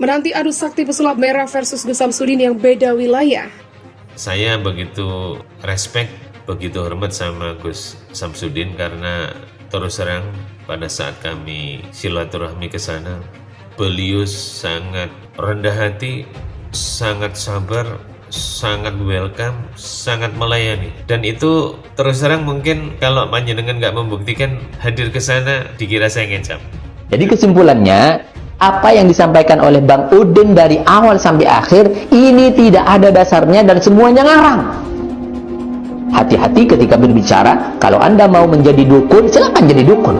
menanti adu sakti pesulap merah versus Gus Samsudin yang beda wilayah. Saya begitu respect, begitu hormat sama Gus Samsudin karena terus terang pada saat kami silaturahmi ke sana, beliau sangat rendah hati, sangat sabar, sangat welcome, sangat melayani. Dan itu terus terang mungkin kalau panjenengan nggak membuktikan hadir ke sana, dikira saya ngecap. Jadi kesimpulannya, apa yang disampaikan oleh Bang Udin dari awal sampai akhir, ini tidak ada dasarnya dan semuanya ngarang. Hati-hati ketika berbicara. Kalau Anda mau menjadi dukun, silakan jadi dukun.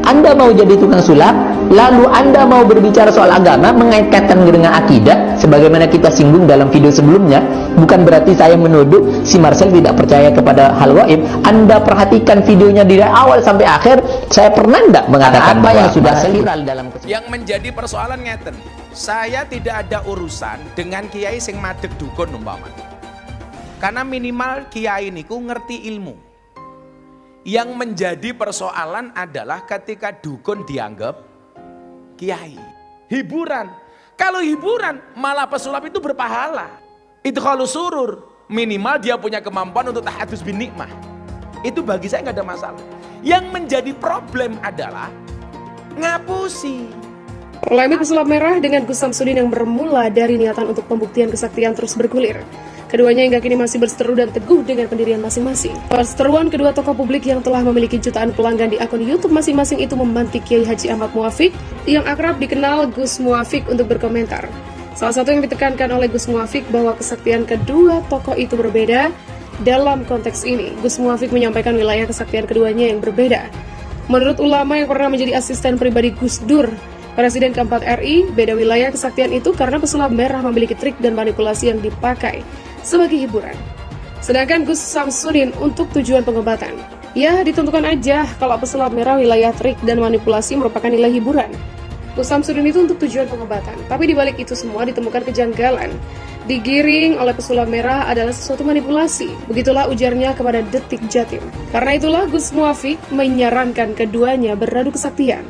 Anda mau jadi tukang sulap, lalu Anda mau berbicara soal agama, mengaitkan dengan akidah, sebagaimana kita singgung dalam video sebelumnya. Bukan berarti saya menuduh si Marcel tidak percaya kepada hal gaib. Anda perhatikan videonya dari awal sampai akhir. Saya pernah tidak mengatakan apa yang sudah viral dalam yang menjadi persoalan ngeten. Saya tidak ada urusan dengan kiai sing madeg dukun umpamanya. Karena minimal kiai niku ngerti ilmu. Yang menjadi persoalan adalah ketika dukun dianggap kiai. Hiburan. Kalau hiburan, malah pesulap itu berpahala. Itu kalau surur, minimal dia punya kemampuan untuk tahadus bin nikmah. Itu bagi saya nggak ada masalah. Yang menjadi problem adalah ngapusi. Polemik pesulap merah dengan Gus Samsudin yang bermula dari niatan untuk pembuktian kesaktian terus bergulir. Keduanya hingga kini masih berseteru dan teguh dengan pendirian masing-masing. Perseteruan kedua tokoh publik yang telah memiliki jutaan pelanggan di akun YouTube masing-masing itu memantik Kiai Haji Ahmad Muafiq yang akrab dikenal Gus Muafiq untuk berkomentar. Salah satu yang ditekankan oleh Gus Muafiq bahwa kesaktian kedua tokoh itu berbeda. Dalam konteks ini, Gus Muafiq menyampaikan wilayah kesaktian keduanya yang berbeda. Menurut ulama yang pernah menjadi asisten pribadi Gus Dur, Presiden keempat RI, beda wilayah kesaktian itu karena pesulap merah memiliki trik dan manipulasi yang dipakai sebagai hiburan. Sedangkan Gus Samsudin untuk tujuan pengobatan. Ya, ditentukan aja kalau pesulap merah wilayah trik dan manipulasi merupakan nilai hiburan. Gus Samsudin itu untuk tujuan pengobatan. Tapi dibalik itu semua ditemukan kejanggalan. Digiring oleh pesulap merah adalah sesuatu manipulasi. Begitulah ujarnya kepada Detik Jatim. Karena itulah Gus Muafiq menyarankan keduanya beradu kesaktian.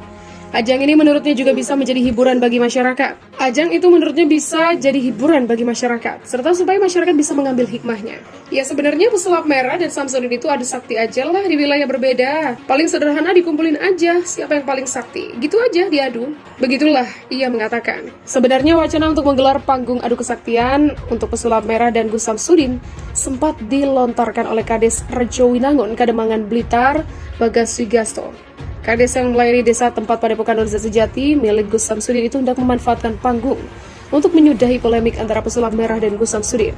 Ajang ini menurutnya juga bisa menjadi hiburan bagi masyarakat. Ajang itu menurutnya bisa jadi hiburan bagi masyarakat, serta supaya masyarakat bisa mengambil hikmahnya. Ya sebenarnya pesulap merah dan Samsudin itu adu sakti aja lah di wilayah berbeda. Paling sederhana dikumpulin aja siapa yang paling sakti. Gitu aja diadu. Begitulah ia mengatakan. Sebenarnya wacana untuk menggelar panggung adu kesaktian untuk pesulap merah dan Gus Samsudin sempat dilontarkan oleh Kades Rejo Winangun, Kademangan Blitar, Bagas Wigasto. Kades yang melayani desa tempat padepokan Nurza Sejati milik Gus Samsudin itu hendak memanfaatkan panggung untuk menyudahi polemik antara pesulap merah dan Gus Samsudin.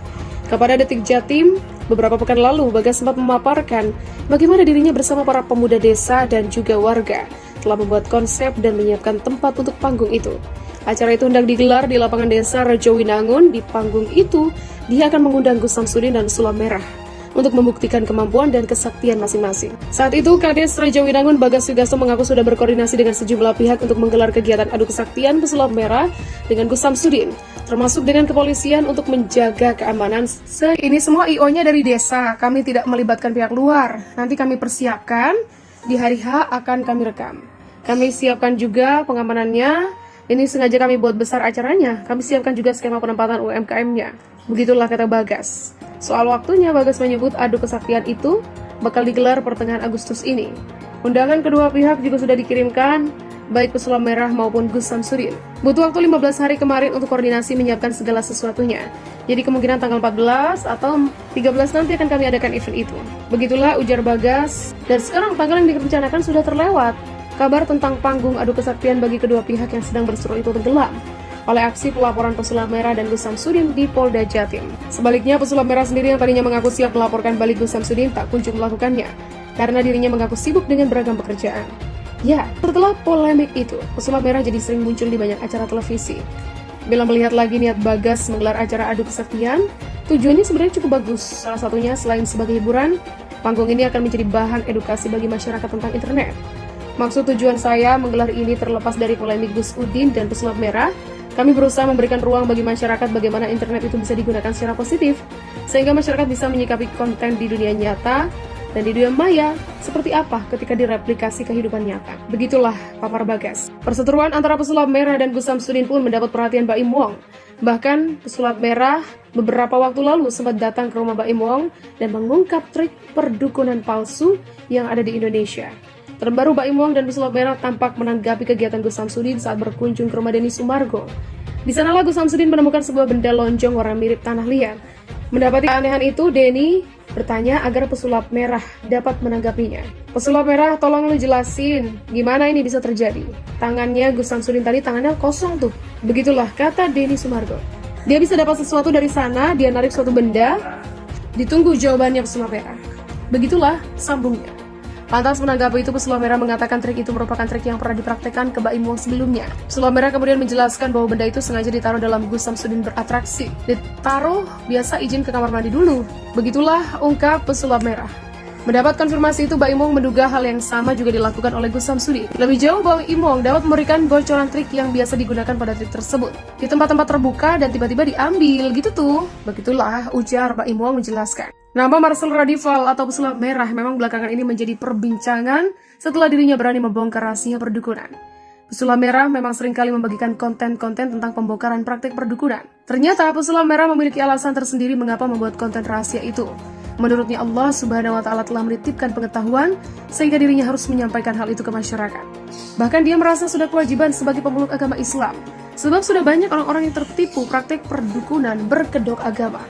Kepada Detik Jatim, beberapa pekan lalu Bagas sempat memaparkan bagaimana dirinya bersama para pemuda desa dan juga warga telah membuat konsep dan menyiapkan tempat untuk panggung itu. Acara itu hendak digelar di lapangan desa Rejo Winangun. Di panggung itu, dia akan mengundang Gus Samsudin dan pesulap merah untuk membuktikan kemampuan dan kesaktian masing-masing. Saat itu, Kades Rejo Winangun Bagas Wigasto mengaku sudah berkoordinasi dengan sejumlah pihak untuk menggelar kegiatan adu kesaktian pesulap merah dengan Gus Samsudin, termasuk dengan kepolisian untuk menjaga keamanan. Ini semua IO-nya dari desa, kami tidak melibatkan pihak luar. Nanti kami persiapkan, di hari H akan kami rekam. Kami siapkan juga pengamanannya, ini sengaja kami buat besar acaranya, kami siapkan juga skema penempatan UMKM-nya. Begitulah kata Bagas. Soal waktunya, Bagas menyebut adu kesaktian itu bakal digelar pertengahan Agustus ini. Undangan kedua pihak juga sudah dikirimkan, baik pesulap merah maupun Gus Samsudin. Butuh waktu 15 hari kemarin untuk koordinasi menyiapkan segala sesuatunya. Jadi kemungkinan tanggal 14 atau 13 nanti akan kami adakan event itu. Begitulah ujar Bagas. Dan sekarang tanggal yang direncanakan sudah terlewat. Kabar tentang panggung adu kesaktian bagi kedua pihak yang sedang berseru itu tenggelam oleh aksi pelaporan pesulap merah dan Gus Samsudin di Polda Jatim. Sebaliknya, pesulap merah sendiri yang tadinya mengaku siap melaporkan balik Gus Samsudin tak kunjung melakukannya, karena dirinya mengaku sibuk dengan beragam pekerjaan. Ya, setelah polemik itu, pesulap merah jadi sering muncul di banyak acara televisi. Bila melihat lagi niat Bagas menggelar acara adu kesaktian, tujuannya sebenarnya cukup bagus. Salah satunya, selain sebagai hiburan, panggung ini akan menjadi bahan edukasi bagi masyarakat tentang internet. Maksud tujuan saya menggelar ini terlepas dari polemik Gus Udin dan pesulap merah. Kami berusaha memberikan ruang bagi masyarakat bagaimana internet itu bisa digunakan secara positif, sehingga masyarakat bisa menyikapi konten di dunia nyata Dan di dunia maya, seperti apa ketika direplikasi kehidupan nyata? Begitulah papar Bagas. Perseteruan antara pesulap merah dan Gus Samsudin pun mendapat perhatian Baim Wong. Bahkan pesulap merah beberapa waktu lalu sempat datang ke rumah Baim Wong dan mengungkap trik perdukunan palsu yang ada di Indonesia. Terbaru Baim Wong dan pesulap merah tampak menanggapi kegiatan Gus Samsudin saat berkunjung ke rumah Denny Sumargo. Di sanalah Gus Samsudin menemukan sebuah benda lonjong warna mirip tanah liat. Mendapati keanehan itu, Denny bertanya agar pesulap merah dapat menanggapinya. Pesulap merah, tolong lu jelasin gimana ini bisa terjadi. Tangannya Gus Samsudin tadi tangannya kosong tuh. Begitulah kata Denny Sumargo. Dia bisa dapat sesuatu dari sana, dia narik suatu benda, ditunggu jawabannya pesulap merah. Begitulah sambungnya. Lantas menanggapi itu, pesulap merah mengatakan trik itu merupakan trik yang pernah dipraktekkan ke Baim Wong sebelumnya. Pesulap merah kemudian menjelaskan bahwa benda itu sengaja ditaruh dalam Gus Samsudin beratraksi. Ditaruh biasa izin ke kamar mandi dulu. Begitulah ungkap pesulap merah. Mendapat konfirmasi itu, Baim Wong menduga hal yang sama juga dilakukan oleh Gus Samsudin. Lebih jauh, Baim Wong dapat memberikan bocoran trik yang biasa digunakan pada trik tersebut. Di tempat-tempat terbuka dan tiba-tiba diambil gitu tuh. Begitulah ujar Baim Wong menjelaskan. Nama Marcel Radival atau pesulap merah memang belakangan ini menjadi perbincangan setelah dirinya berani membongkar rahasia perdukunan. Pesulap merah memang seringkali membagikan konten-konten tentang pembongkaran praktik perdukunan. Ternyata pesulap merah memiliki alasan tersendiri mengapa membuat konten rahasia itu. Menurutnya Allah Subhanahu wa Ta'ala telah menitipkan pengetahuan sehingga dirinya harus menyampaikan hal itu ke masyarakat. Bahkan dia merasa sudah kewajiban sebagai pemeluk agama Islam, sebab sudah banyak orang-orang yang tertipu praktik perdukunan berkedok agama.